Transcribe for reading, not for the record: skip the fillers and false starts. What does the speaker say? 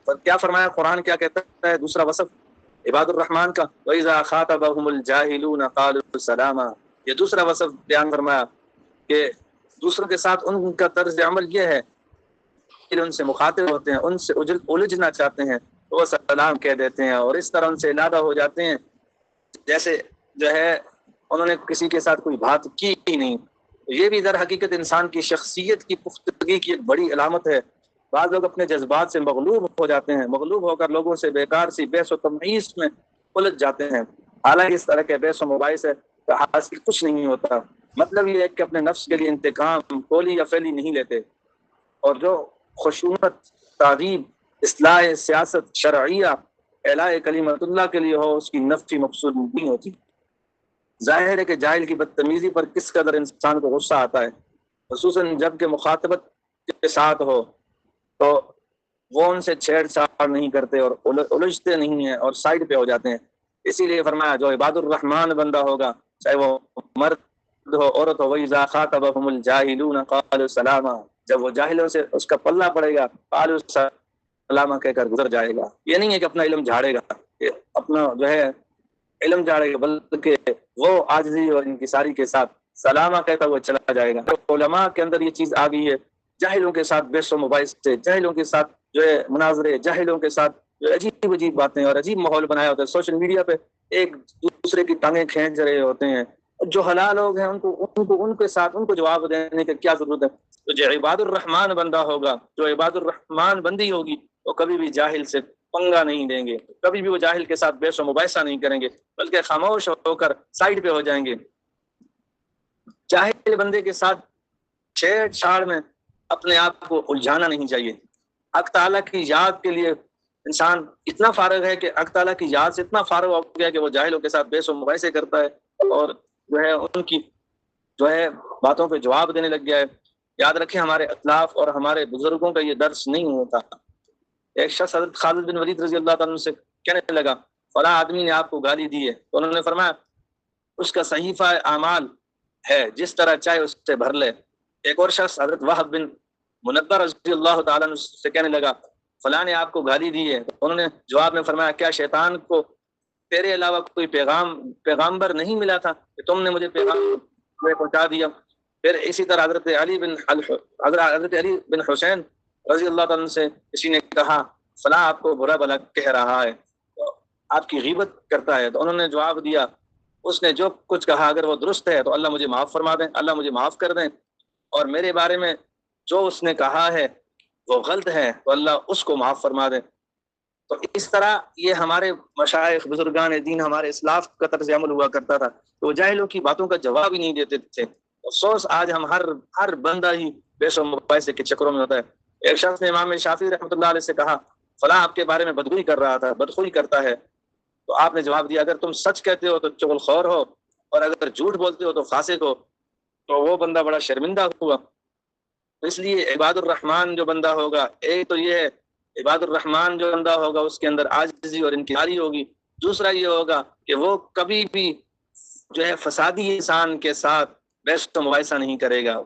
کیا فرمایا قرآن کیا کہتا ہے دوسرا وصف عباد الرحمن کا؟ وَإِذَا خَاطَبَهُمُ الْجَاهِلُونَ قَالُوا سَلَامًا، یہ دوسرا وصف بیان فرمایا کہ دوسروں کے ساتھ ان کا طرز عمل یہ ہے کہ ان سے مخاطب ہوتے ہیں، ان سے الجھنا چاہتے ہیں تو وہ سلام کہہ دیتے ہیں، اور اس طرح ان سے علادہ ہو جاتے ہیں جیسے جو ہے انہوں نے کسی کے ساتھ کوئی بات کی ہی نہیں۔ یہ بھی در حقیقت انسان کی شخصیت کی پختگی کی ایک بڑی علامت ہے۔ بعض لوگ اپنے جذبات سے مغلوب ہو جاتے ہیں، مغلوب ہو کر لوگوں سے بیکار سی بحث و تمیز میں الجھ جاتے ہیں، حالانکہ اس طرح کے بحث و مباحث کا حاصل کچھ نہیں ہوتا۔ مطلب یہ ہے کہ اپنے نفس کے لیے انتقام قولی یا فعلی نہیں لیتے، اور جو خشونت، تعذیب، اصلاح سیاست شرعیہ، اعلاء کلمت اللہ کے لیے ہو، اس کی نفی مقصود نہیں ہوتی۔ ظاہر ہے کہ جاہل کی بدتمیزی پر کس قدر انسان کو غصہ آتا ہے، خصوصاً جب کہ مخاطبت کے ساتھ ہو تو وہ ان سے چھیڑ چھاڑ نہیں کرتے اور الجھتے نہیں ہیں اور سائڈ پہ ہو جاتے ہیں۔ اسی لیے فرمایا جو عباد الرحمن بندہ ہوگا، چاہے وہ مرد ہو عورت ہو، وَإِذَا خَاطَبَهُمُ الْجَاهِلُونَ قَالُوا سَلَامًا، جب وہ جاہلوں سے اس کا پلہ پڑے گا قَالُوا سَلَامًا کہہ کر گزر جائے گا۔ یہ نہیں ہے کہ اپنا علم جھاڑے گا، کہ اپنا جو ہے علم جھاڑے گا، بلکہ وہ عاجزی اور انکساری کے ساتھ سلامہ کہتا وہ چلا جائے گا۔ علماء کے اندر یہ چیز آ گئی ہے، جاہلوں کے ساتھ بحث و مباحث سے، جاہلوں کے ساتھ جو ہے مناظرے، جاہلوں کے ساتھ جو عجیب عجیب باتیں اور عجیب ماحول بنایا ہوتا ہے۔ سوشل میڈیا پہ ایک دوسرے کی ٹانگیں کھینچ رہے ہوتے ہیں۔ جو حلال لوگ ہیں ان کے ساتھ ان کو جواب دینے کی کیا ضرورت ہے؟ تو جو عباد الرحمن بندہ ہوگا، جو عباد الرحمن بندی ہوگی، وہ کبھی بھی جاہل سے پنگا نہیں دیں گے، کبھی بھی وہ جاہل کے ساتھ بحث و مباحثہ نہیں کریں گے، بلکہ خاموش ہو کر سائڈ پہ ہو جائیں گے۔ جاہل بندے کے ساتھ چھیڑ چھاڑ میں اپنے آپ کو الجھانا نہیں چاہیے۔ حق تعالیٰ کی یاد کے لیے انسان اتنا فارغ ہے کہ حق تعالیٰ کی یاد سے اتنا فارغ ہو گیا کہ وہ جاہلوں کے ساتھ بحث و مباحثے کرتا ہے اور جو ہے ان کی جو ہے باتوں پہ جواب دینے لگ گیا ہے۔ یاد رکھیں ہمارے اسلاف اور ہمارے بزرگوں کا یہ درس نہیں ہوتا۔ ایک شخص حضرت خالد بن ولید رضی اللہ تعالیٰ عنہ سے کہنے لگا فلاں آدمی نے آپ کو گالی دی ہے، تو انہوں نے فرمایا اس کا صحیفہ اعمال ہے، جس طرح چاہے اس سے بھر لے۔ ایک اور شخص حضرت وہب بن منبر رضی اللہ تعالیٰ عنہ سے کہنے لگا فلاں نے آپ کو گالی دی ہے، تو انہوں نے جواب میں فرمایا کیا شیطان کو تیرے علاوہ کوئی پیغامبر نہیں ملا تھا کہ تم نے مجھے پیغام پہنچا دیا؟ پھر اسی طرح حضرت علی بن حسین رضی اللہ تعالیٰ عنہ سے کسی نے کہا فلاں آپ کو برا بھلا کہہ رہا ہے، آپ کی غیبت کرتا ہے، تو انہوں نے جواب دیا اس نے جو کچھ کہا اگر وہ درست ہے تو اللہ مجھے معاف فرما دیں، اللہ مجھے معاف کر دیں، اور میرے بارے میں جو اس نے کہا ہے وہ غلط ہے تو اللہ اس کو معاف فرما دیں۔ تو اس طرح یہ ہمارے مشائخ بزرگان دین، ہمارے اسلاف کا طرز عمل ہوا کرتا تھا، تو وہ جاہلوں کی باتوں کا جواب ہی نہیں دیتے تھے۔ افسوس آج ہم ہر بندہ ہی بحث و مباحثے کے چکروں میں ہوتا ہے۔ ایک شخص نے امام شافعی رحمۃ اللہ علیہ سے کہا فلاں آپ کے بارے میں بدگوئی کر رہا تھا، بدخوئی کرتا ہے، تو آپ نے جواب دیا اگر تم سچ کہتے ہو تو چغل خور ہو، اور اگر جھوٹ بولتے ہو تو فاسق ہو۔ تو وہ بندہ بڑا شرمندہ ہوا۔ اس لیے عباد الرحمن جو بندہ ہوگا، ایک تو یہ ہے عباد الرحمن جو بندہ ہوگا اس کے اندر عاجزی اور انکساری ہوگی، دوسرا یہ ہوگا کہ وہ کبھی بھی جو ہے فسادی انسان کے ساتھ بحث و مباحثہ نہیں کرے گا،